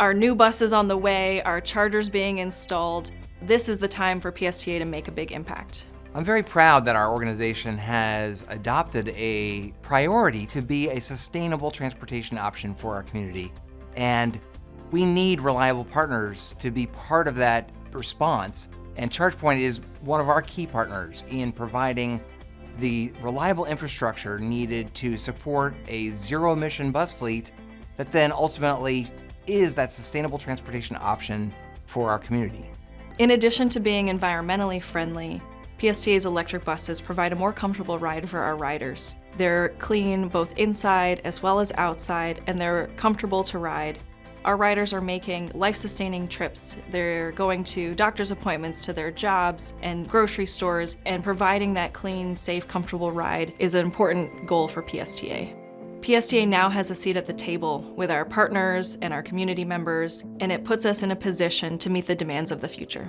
our new bus is on the way, our charger's being installed. This is the time for PSTA to make a big impact. I'm very proud that our organization has adopted a priority to be a sustainable transportation option for our community. And we need reliable partners to be part of that response. And ChargePoint is one of our key partners in providing the reliable infrastructure needed to support a zero-emission bus fleet that then ultimately is that sustainable transportation option for our community. In addition to being environmentally friendly, PSTA's electric buses provide a more comfortable ride for our riders. They're clean both inside as well as outside, and they're comfortable to ride. Our riders are making life-sustaining trips. They're going to doctor's appointments, to their jobs and grocery stores, and providing that clean, safe, comfortable ride is an important goal for PSTA. PSTA now has a seat at the table with our partners and our community members, and it puts us in a position to meet the demands of the future.